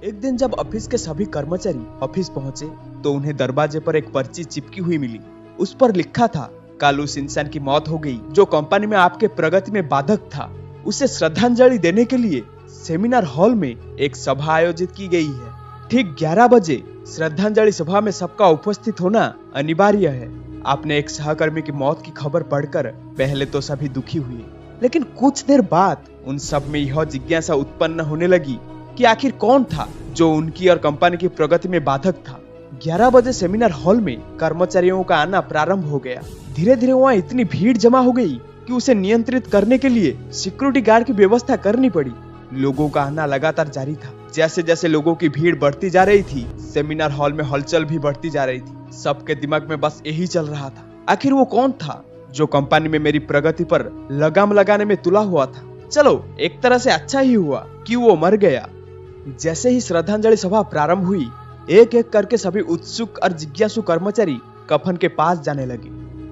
एक दिन जब ऑफिस के सभी कर्मचारी ऑफिस पहुंचे तो उन्हें दरवाजे पर एक पर्ची चिपकी हुई मिली। उस पर लिखा था, कल उस इंसान की मौत हो गई जो कंपनी में आपके प्रगति में बाधक था। उसे श्रद्धांजलि देने के लिए सेमिनार हॉल में एक सभा आयोजित की गई है। ठीक 11 बजे श्रद्धांजलि सभा में सबका उपस्थित होना अनिवार्य है। आपने एक सहकर्मी की मौत की खबर पढ़कर पहले तो सभी दुखी हुए, लेकिन कुछ देर बाद उन सब में यह जिज्ञासा उत्पन्न होने लगी कि आखिर कौन था जो उनकी और कंपनी की प्रगति में बाधक था। 11 बजे सेमिनार हॉल में कर्मचारियों का आना प्रारंभ हो गया। धीरे धीरे वहाँ इतनी भीड़ जमा हो गई कि उसे नियंत्रित करने के लिए सिक्योरिटी गार्ड की व्यवस्था करनी पड़ी। लोगों का आना लगातार जारी था। जैसे जैसे लोगों की भीड़ बढ़ती जा रही थी, सेमिनार हॉल में हलचल भी बढ़ती जा रही थी। सबके दिमाग में बस यही चल रहा था, आखिर वो कौन था जो कंपनी में मेरी प्रगति पर लगाम लगाने में तुला हुआ था। चलो, एक तरह से अच्छा ही हुआ कि वो मर गया। जैसे ही श्रद्धांजलि सभा प्रारंभ हुई, एक एक करके सभी उत्सुक और जिज्ञासु कर्मचारी कफन के पास जाने लगे।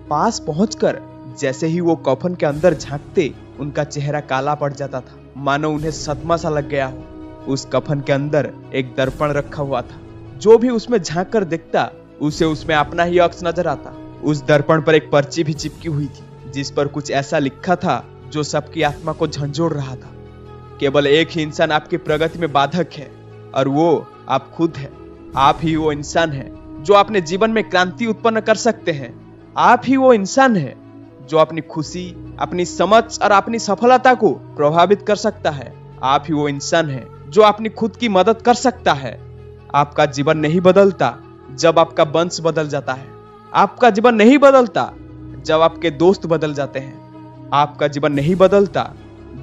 पास पहुंचकर जैसे ही वो कफन के अंदर झांकते, उनका चेहरा काला पड़ जाता था, मानो उन्हें सदमा सा लग गया हो। उस कफन के अंदर एक दर्पण रखा हुआ था। जो भी उसमें झांक कर देखता, उसे उसमें अपना ही अक्स नजर आता। उस दर्पण पर एक पर्ची भी चिपकी हुई थी, जिस पर कुछ ऐसा लिखा था जो सबकी आत्मा को झंझोड़ रहा था। केवल एक ही इंसान आपकी प्रगति में बाधक है, और वो आप खुद है। आप ही वो इंसान है जो अपने जीवन में क्रांति उत्पन्न कर सकते हैं। आप ही वो इंसान है जो अपनी खुशी, अपनी समझ और अपनी सफलता को प्रभावित कर सकता है। आप ही वो इंसान है जो अपनी खुद की मदद कर सकता है। आपका जीवन नहीं बदलता जब आपका वंश बदल जाता है। आपका जीवन नहीं बदलता जब आपके दोस्त बदल जाते हैं। आपका जीवन नहीं बदलता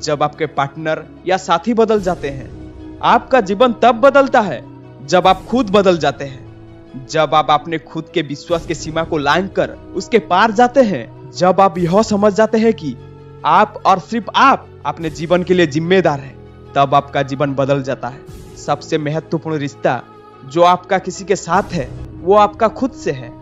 जब आपके पार्टनर या साथी बदल जाते हैं। आपका जीवन तब बदलता है जब आप खुद बदल जाते हैं। जब आप अपने खुद के विश्वास की सीमा को लांघ कर उसके पार जाते हैं। जब आप यह समझ जाते हैं कि आप और सिर्फ आप अपने जीवन के लिए जिम्मेदार हैं, तब आपका जीवन बदल जाता है। सबसे महत्वपूर्ण रिश्ता जो आपका किसी के साथ है, वो आपका खुद से है।